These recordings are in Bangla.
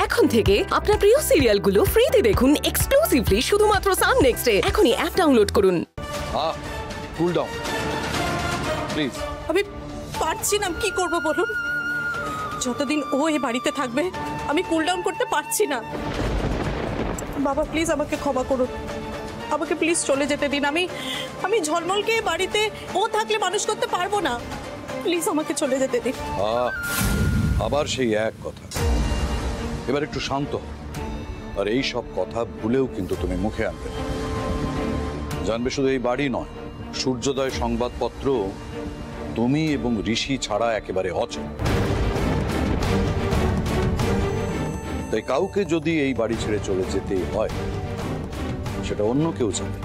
এখন থেকে আপনার প্রিয় সিরিয়ালগুলো ফ্রিতে দেখুন এক্সক্লুসিভলি শুধুমাত্র সান নেক্সটে। এখনই অ্যাপ ডাউনলোড করুন। Cool down please. আমি পারছি না, কি করব বলুন? যতদিন ও এই বাড়িতে থাকবে আমি কুল ডাউন করতে পারছি না। বাবা প্লিজ আমাকে ক্ষমা করুন, আমাকে প্লিজ চলে যেতে দিন। আমি ঝলমলকে বাড়িতে ও থাকলে মানুষ করতে পারবো না। প্লিজ আমাকে চলে যেতে দিন। আবার সেই এক কথা। এবার একটু শান্ত হও, আর এই সব কথা ভুলেও কিন্তু তুমি মুখে আনবে। জানবে শুধু এই বাড়ি নয়, সূর্যোদয় সংবাদপত্র তুমি এবং ঋষি ছাড়া একেবারে অচল। তাই কাউকে যদি এই বাড়ি ছেড়ে চলে যেতে হয়, সেটা অন্য কেউ চাবে,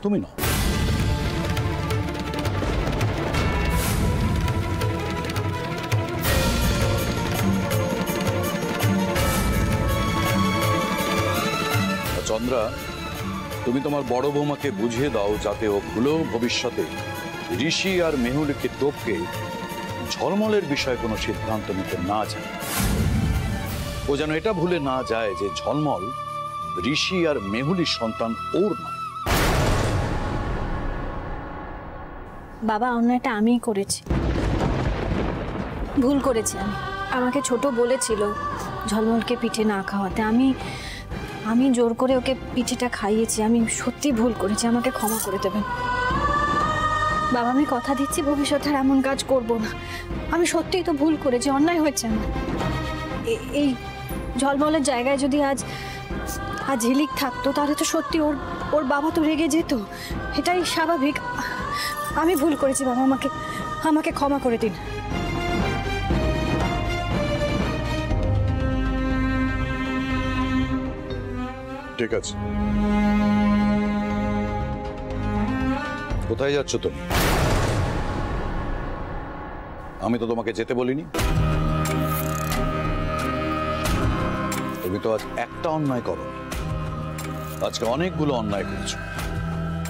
তুমি নও। চন্দ্রা, তুমি তোমার বড় বৌমাকে বুঝিয়ে দাও যাতে ও ভুলেও ভবিষ্যতে ঋষি আর মেহুলকে টপকে ঝলমলের বিষয়ে কোনো সিদ্ধান্ত নিতে না যায়। ও যেন এটা ভুলে না যায় যে ঝলমল ঋষি আর মেহুলির সন্তান ওর নয়। বাবা, অন্যায়টা আমিই করেছি, ভুল করেছি আমি। আমাকে ছোট বলেছিল ঝলমলকে পিঠে না খাওয়াতে, আমি জোর করে ওকে পিঠেটা খাইয়েছি। আমি সত্যি ভুল করেছি, আমাকে ক্ষমা করে দেবেন বাবা। আমি কথা দিচ্ছি ভবিষ্যতে আর এমন কাজ করব না। আমি সত্যিই তো ভুল করেছি, অন্যায় হয়েছে আমার। এই ঝলমলের জায়গায় যদি আজ ঝিলিক থাকতো তাহলে তো সত্যি ওর বাবা তো রেগে যেত, এটাই স্বাভাবিক। আমি ভুল করেছি বাবা, আমাকে ক্ষমা করে দিন। ঠিক আছে, কোথায় যাচ্ছ তুমি? আমি তো তোমাকে যেতে বলিনি। তুমি তো আজ একটা অন্যায় করো, আজকে অনেকগুলো অন্যায় করেছো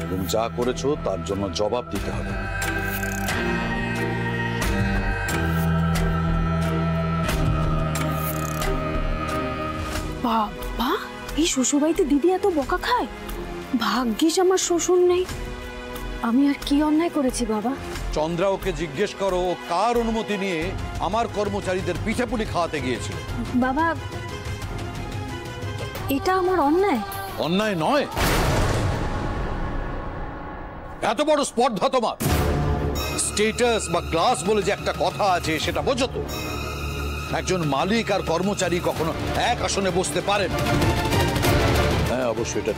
এবং যা করেছো তার জন্য জবাব দিতে হবে। বাবা, এই শ্বশুরবাড়িতে দিদি এত বকা খায়? ভাগ্যিস আমার শ্বশুর নেই। আমি আর কি অন্যায় করেছি বাবা? চন্দ্রা, ওকে জিজ্ঞেস করো ও কার অনুমতি নিয়ে আমার কর্মচারীদের পিঠেপুলি খাওয়াতে গিয়েছিল। বাবা, এটা আমার অন্যায়? অন্যায় নয়। এত বড় স্পর্ধা তোমার? স্টেটাস বা ক্লাস বলে যে একটা কথা আছে সেটা বোঝো তো? একজন মালিক আর কর্মচারী কখনো এক আসনে বসতে পারেন? হ্যাঁ, অবশ্যই এটা